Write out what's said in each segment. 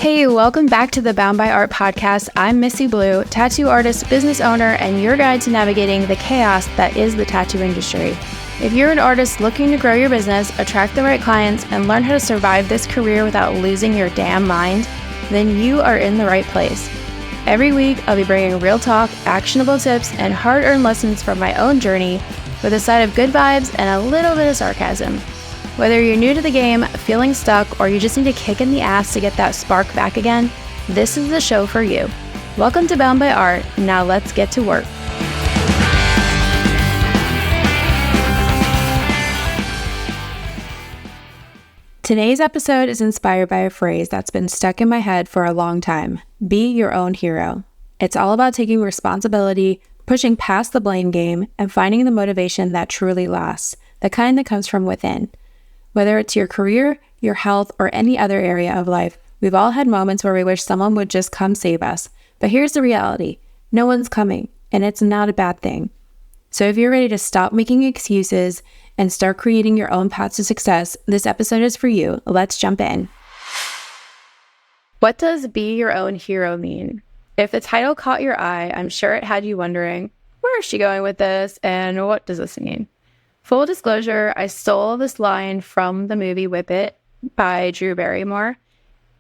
Hey, welcome back to the Bound by Art podcast. I'm Missi Blue, tattoo artist, business owner, and your guide to navigating the chaos that is the tattoo industry. If you're an artist looking to grow your business, attract the right clients, and learn how to survive this career without losing your damn mind, then you are in the right place. Every week, I'll be bringing real talk, actionable tips, and hard-earned lessons from my own journey with a side of good vibes and a little bit of sarcasm. Whether you're new to the game, feeling stuck, or you just need a kick in the ass to get that spark back again, this is the show for you. Welcome to Bound by Art. Now let's get to work. Today's episode is inspired by a phrase that's been stuck in my head for a long time. Be your own hero. It's all about taking responsibility, pushing past the blame game, and finding the motivation that truly lasts, the kind that comes from within. Whether it's your career, your health, or any other area of life, we've all had moments where we wish someone would just come save us. But here's the reality. No one's coming, and it's not a bad thing. So if you're ready to stop making excuses and start creating your own path to success, this episode is for you. Let's jump in. What does be your own hero mean? If the title caught your eye, I'm sure it had you wondering, where is she going with this, and what does this mean? Full disclosure, I stole this line from the movie Whip It by Drew Barrymore.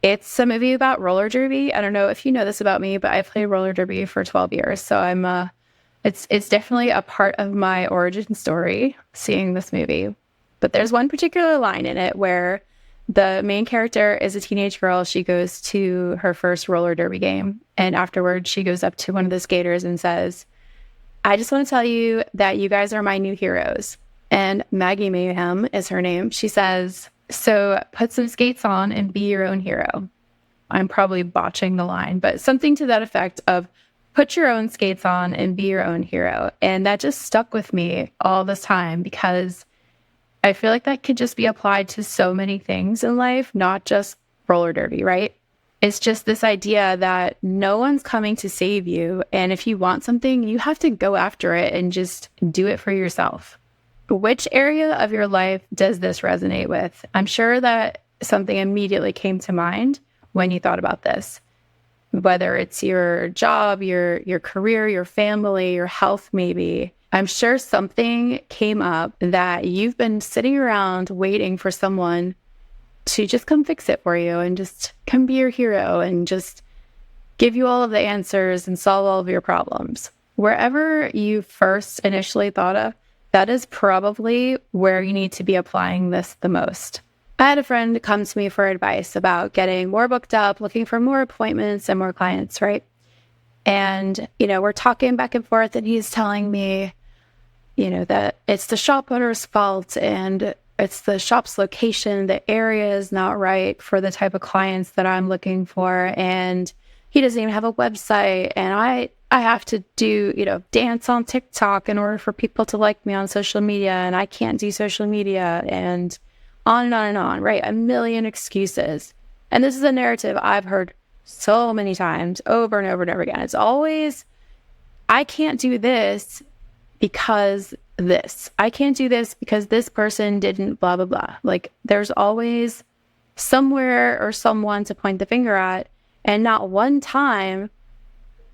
It's a movie about roller derby. I don't know if you know this about me, but I played roller derby for 12 years. So it's definitely a part of my origin story, seeing this movie. But there's one particular line in it where the main character is a teenage girl. She goes to her first roller derby game. And afterwards, she goes up to one of the skaters and says, "I just want to tell you that you guys are my new heroes." And Maggie Mayhem is her name. She says, "So put some skates on and be your own hero." I'm probably botching the line, but something to that effect of put your own skates on and be your own hero. And that just stuck with me all this time because I feel like that could just be applied to so many things in life, not just roller derby, right? It's just this idea that no one's coming to save you. And if you want something, you have to go after it and just do it for yourself. Which area of your life does this resonate with? I'm sure that something immediately came to mind when you thought about this. Whether it's your job, your career, your family, your health maybe. I'm sure something came up that you've been sitting around waiting for someone to just come fix it for you and just come be your hero and just give you all of the answers and solve all of your problems. Wherever you first initially thought of, that is probably where you need to be applying this the most. I had a friend come to me for advice about getting more booked up, looking for more appointments and more clients, right? And, we're talking back and forth and he's telling me, that it's the shop owner's fault and it's the shop's location. The area is not right for the type of clients that I'm looking for. And he doesn't even have a website. And I have to do, dance on TikTok in order for people to like me on social media. And I can't do social media and on and on, right? A million excuses. And this is a narrative I've heard so many times over and over and over again. It's always, I can't do this because this. I can't do this because this person didn't blah, blah, blah. Like there's always somewhere or someone to point the finger at. And not one time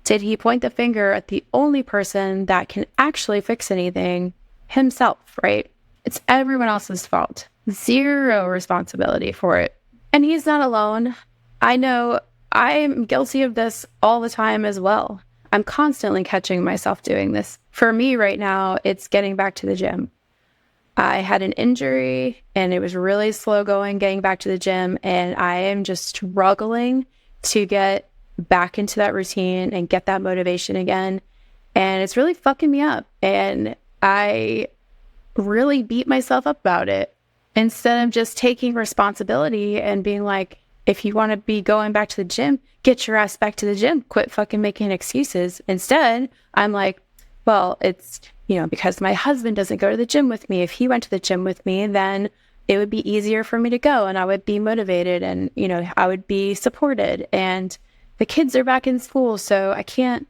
did he point the finger at the only person that can actually fix anything, himself, right? It's everyone else's fault. Zero responsibility for it. And he's not alone. I know I'm guilty of this all the time as well. I'm constantly catching myself doing this. For me right now, it's getting back to the gym. I had an injury and it was really slow going getting back to the gym. And I am just struggling to get back into that routine and get that motivation again. And it's really fucking me up. And I really beat myself up about it instead of just taking responsibility and being like, if you want to be going back to the gym, get your ass back to the gym. Quit fucking making excuses. Instead, I'm like, well, it's, because my husband doesn't go to the gym with me. If he went to the gym with me, then it would be easier for me to go and I would be motivated and, I would be supported. And the kids are back in school, so I can't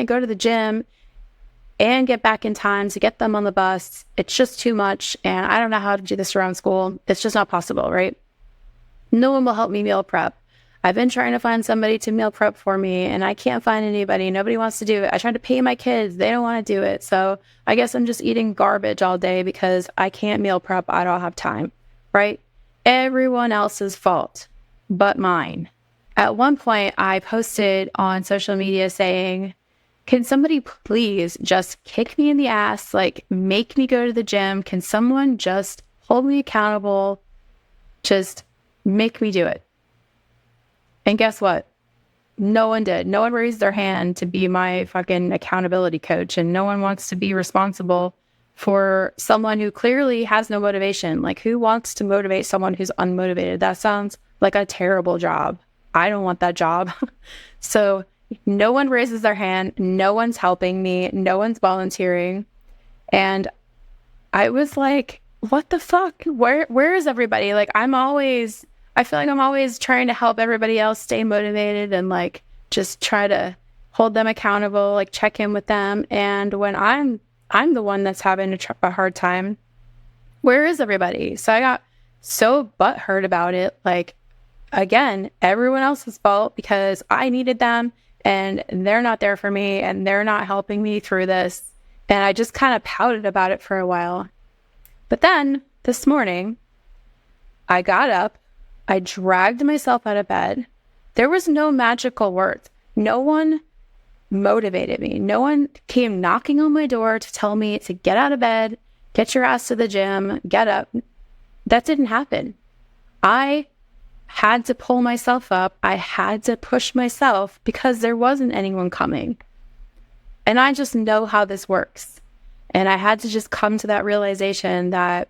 go to the gym and get back in time to get them on the bus. It's just too much. And I don't know how to do this around school. It's just not possible, right? No one will help me meal prep. I've been trying to find somebody to meal prep for me and I can't find anybody. Nobody wants to do it. I tried to pay my kids. They don't want to do it. So I guess I'm just eating garbage all day because I can't meal prep. I don't have time, right? Everyone else's fault but mine. At one point, I posted on social media saying, can somebody please just kick me in the ass, like make me go to the gym? Can someone just hold me accountable? Just make me do it. And guess what? No one did. No one raised their hand to be my fucking accountability coach. And no one wants to be responsible for someone who clearly has no motivation. Like, who wants to motivate someone who's unmotivated? That sounds like a terrible job. I don't want that job. So no one raises their hand. No one's helping me. No one's volunteering. And I was like, what the fuck? Where is everybody? Like, I feel like I'm always trying to help everybody else stay motivated and like just try to hold them accountable, like check in with them. And when I'm the one that's having a hard time, where is everybody? So I got so butthurt about it. Like, again, everyone else's fault because I needed them and they're not there for me and they're not helping me through this. And I just kind of pouted about it for a while. But then this morning, I got up, I dragged myself out of bed. There was no magical words. No one motivated me. No one came knocking on my door to tell me to get out of bed, get your ass to the gym, get up. That didn't happen. I had to pull myself up. I had to push myself because there wasn't anyone coming. And I just know how this works. And I had to just come to that realization that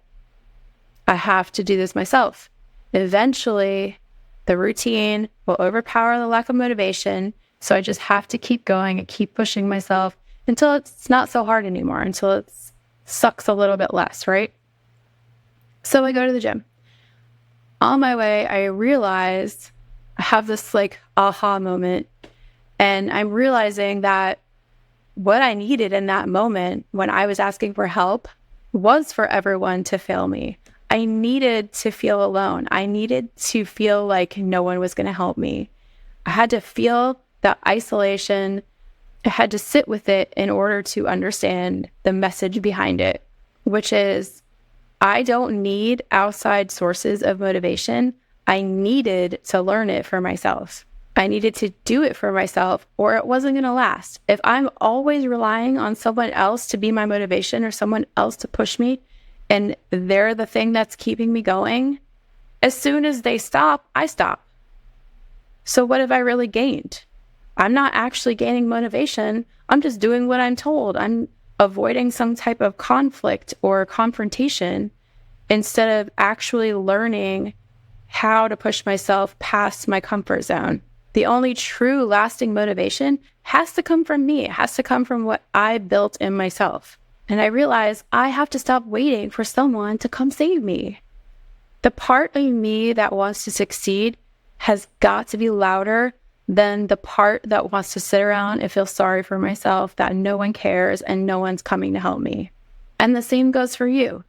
I have to do this myself. Eventually, the routine will overpower the lack of motivation. So I just have to keep going and keep pushing myself until it's not so hard anymore, until it sucks a little bit less, right? So I go to the gym. On my way, I realized I have this like aha moment. And I'm realizing that what I needed in that moment when I was asking for help was for everyone to fail me. I needed to feel alone. I needed to feel like no one was going to help me. I had to feel that isolation. I had to sit with it in order to understand the message behind it, which is I don't need outside sources of motivation. I needed to learn it for myself. I needed to do it for myself or it wasn't going to last. If I'm always relying on someone else to be my motivation or someone else to push me and they're the thing that's keeping me going, as soon as they stop, I stop. So what have I really gained? I'm not actually gaining motivation. I'm just doing what I'm told. I'm avoiding some type of conflict or confrontation instead of actually learning how to push myself past my comfort zone. The only true lasting motivation has to come from me. It has to come from what I built in myself. And I realize I have to stop waiting for someone to come save me. The part of me that wants to succeed has got to be louder than the part that wants to sit around and feel sorry for myself, that no one cares and no one's coming to help me. And the same goes for you.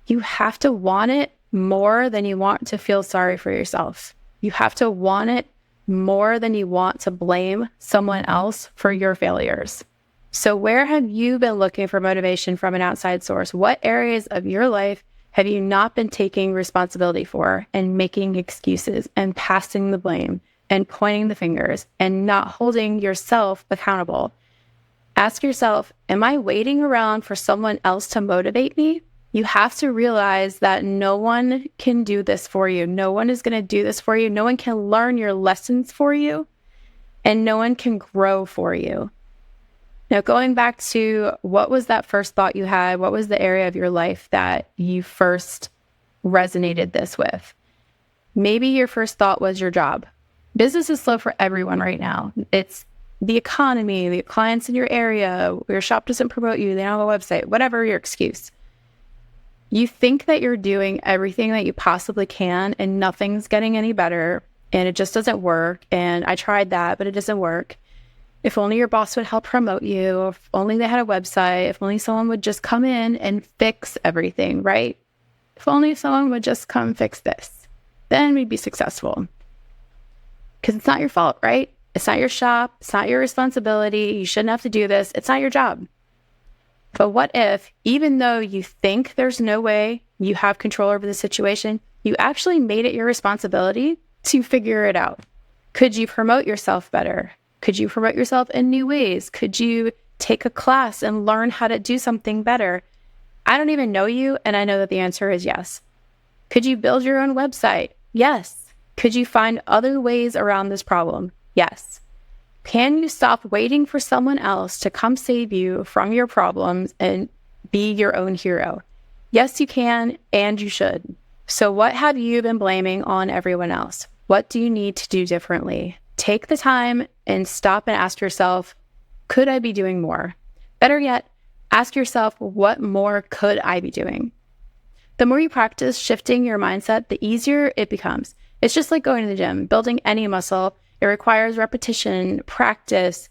You have to want it more than you want to feel sorry for yourself. You have to want it more than you want to blame someone else for your failures. So where have you been looking for motivation from an outside source? What areas of your life have you not been taking responsibility for and making excuses and passing the blame and pointing the fingers and not holding yourself accountable? Ask yourself, am I waiting around for someone else to motivate me? You have to realize that no one can do this for you. No one is going to do this for you. No one can learn your lessons for you, and no one can grow for you. Now, going back to what was that first thought you had? What was the area of your life that you first resonated this with? Maybe your first thought was your job. Business is slow for everyone right now. It's the economy, the clients in your area, your shop doesn't promote you, they don't have a website, whatever your excuse. You think that you're doing everything that you possibly can and nothing's getting any better and it just doesn't work. And I tried that, but it doesn't work. If only your boss would help promote you, if only they had a website, if only someone would just come in and fix everything, right? If only someone would just come fix this, then we'd be successful. because it's not your fault, right? It's not your shop. It's not your responsibility. You shouldn't have to do this. It's not your job. But what if, even though you think there's no way you have control over the situation, you actually made it your responsibility to figure it out? Could you promote yourself better? Could you promote yourself in new ways? Could you take a class and learn how to do something better? I don't even know you, and I know that the answer is yes. Could you build your own website? Yes. Could you find other ways around this problem? Yes. Can you stop waiting for someone else to come save you from your problems and be your own hero? Yes, you can, and you should. So what have you been blaming on everyone else? What do you need to do differently? Take the time and stop and ask yourself, could I be doing more? Better yet, ask yourself, what more could I be doing? The more you practice shifting your mindset, the easier it becomes. It's just like going to the gym, building any muscle. It requires repetition, practice.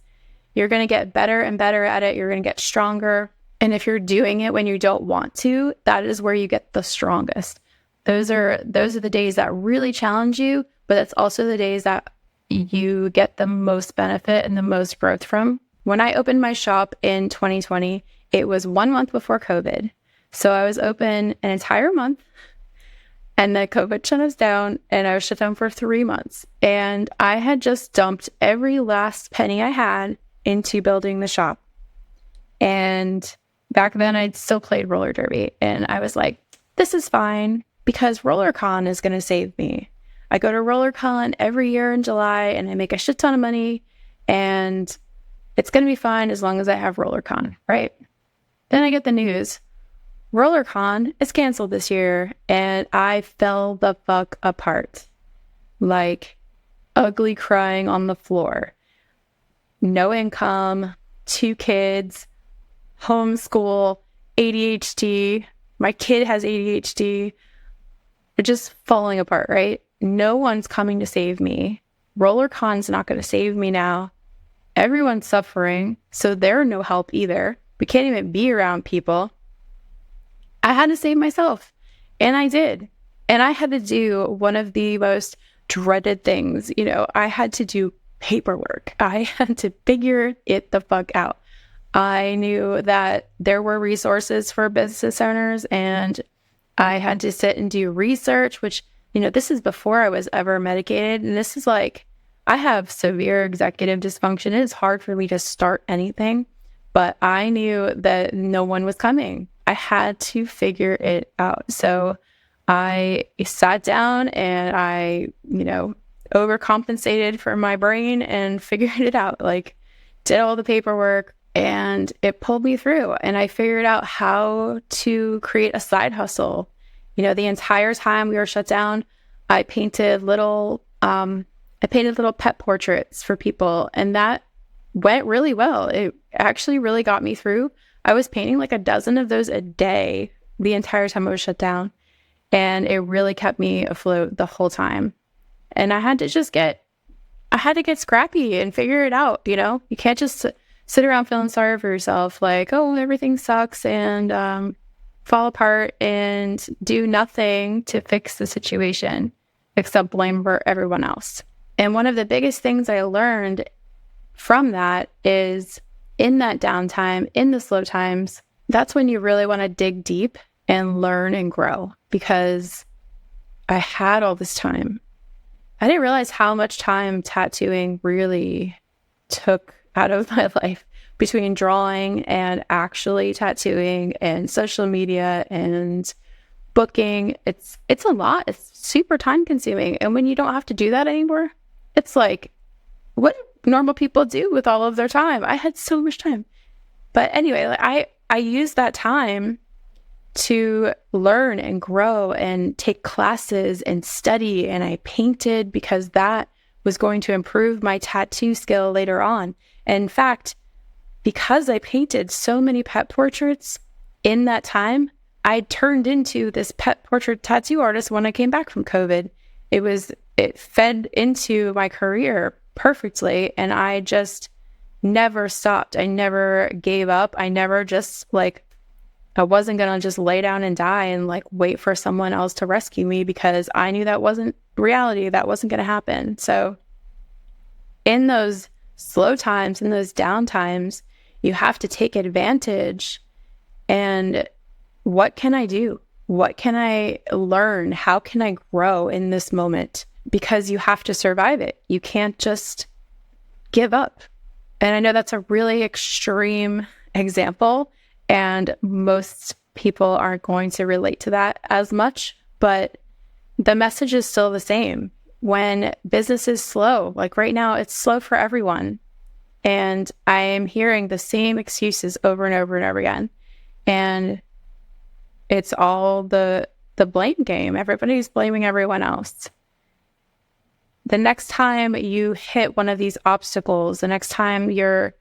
You're going to get better and better at it. You're going to get stronger. And if you're doing it when you don't want to, that is where you get the strongest. Those are the days that really challenge you, but that's also the days that you get the most benefit and the most growth from. When I opened my shop in 2020, it was 1 month before COVID. So I was open an entire month, and then COVID shut us down, and I was shut down for 3 months. And I had just dumped every last penny I had into building the shop. And back then I'd still played roller derby, and I was like, this is fine because RollerCon is going to save me. I go to RollerCon every year in July, and I make a shit ton of money, and it's going to be fine as long as I have RollerCon, right? Then I get the news. RollerCon is canceled this year, and I fell the fuck apart. Like, ugly crying on the floor. No income, 2 kids, homeschool, ADHD. My kid has ADHD. They're just falling apart, right? No one's coming to save me. RollerCon's not going to save me now. Everyone's suffering, so they're no help either. We can't even be around people. I had to save myself, and I did. And I had to do one of the most dreaded things. You know, I had to do paperwork. I had to figure it the fuck out. I knew that there were resources for business owners, and I had to sit and do research, which, you know, this is before I was ever medicated. And this is like, I have severe executive dysfunction. It is hard for me to start anything, but I knew that no one was coming. I had to figure it out. So I sat down and I, overcompensated for my brain and figured it out, like did all the paperwork, and it pulled me through. And I figured out how to create a side hustle. You know, the entire time we were shut down, I painted little pet portraits for people, and that went really well. It actually really got me through. I was painting like a dozen of those a day the entire time I was shut down, and it really kept me afloat the whole time. And I had to get scrappy and figure it out. You know, you can't just sit around feeling sorry for yourself, like, oh, everything sucks, and fall apart and do nothing to fix the situation except blame for everyone else. And one of the biggest things I learned from that is, in that downtime, in the slow times, that's when you really want to dig deep and learn and grow, because I had all this time. I didn't realize how much time tattooing really took out of my life, between drawing and actually tattooing and social media and booking. It's a lot. It's super time consuming. And when you don't have to do that anymore, it's like, what normal people do with all of their time? I had so much time. But anyway, I used that time to learn and grow and take classes and study, and I painted because that was going to improve my tattoo skill later on. And in fact, because I painted so many pet portraits in that time, I turned into this pet portrait tattoo artist when I came back from COVID. It fed into my career perfectly, and I just never stopped. I never gave up. I never just I wasn't going to just lay down and die and wait for someone else to rescue me, because I knew that wasn't reality. That wasn't going to happen. So in those slow times, in those down times, you have to take advantage. And what can I do? What can I learn? How can I grow in this moment? Because you have to survive it. You can't just give up. And I know that's a really extreme example, and most people aren't going to relate to that as much, but the message is still the same. When business is slow, like right now, it's slow for everyone. And I am hearing the same excuses over and over and over again. And it's all the blame game. Everybody's blaming everyone else. The next time you hit one of these obstacles, the next time your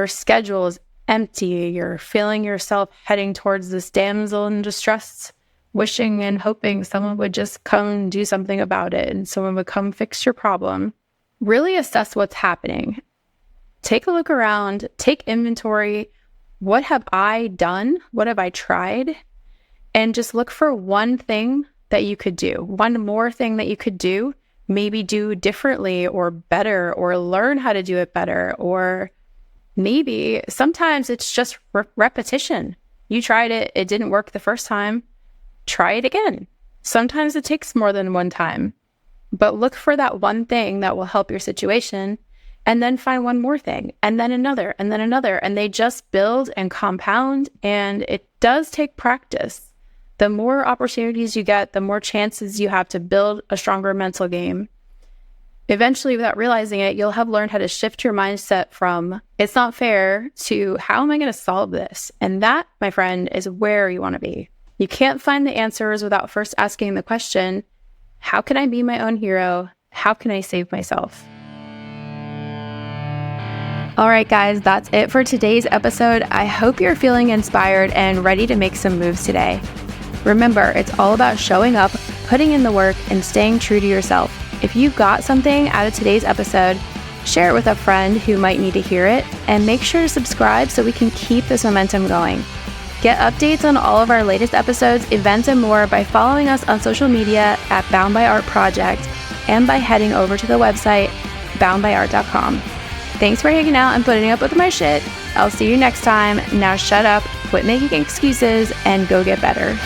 schedule is empty, you're feeling yourself heading towards this damsel in distress, wishing and hoping someone would just come and do something about it and someone would come fix your problem, really assess what's happening. Take a look around, take inventory. What have I done? What have I tried? And just look for one thing that you could do, one more thing that you could do, maybe do differently or better, or learn how to do it better. Or maybe sometimes it's just repetition. You tried it, it didn't work the first time. Try it again. Sometimes it takes more than one time, but look for that one thing that will help your situation, and then find one more thing, and then another, and then another. And they just build and compound, and it does take practice. The more opportunities you get, the more chances you have to build a stronger mental game. Eventually, without realizing it, you'll have learned how to shift your mindset from, it's not fair, to, how am I going to solve this? And that, my friend, is where you want to be. You can't find the answers without first asking the question, how can I be my own hero? How can I save myself? All right, guys, that's it for today's episode. I hope you're feeling inspired and ready to make some moves today. Remember, it's all about showing up, putting in the work, and staying true to yourself. If you got something out of today's episode, share it with a friend who might need to hear it, and make sure to subscribe so we can keep this momentum going. Get updates on all of our latest episodes, events, and more by following us on social media at Bound by Art Project and by heading over to the website boundbyart.com. Thanks for hanging out and putting up with my shit. I'll see you next time. Now shut up, quit making excuses, and go get better.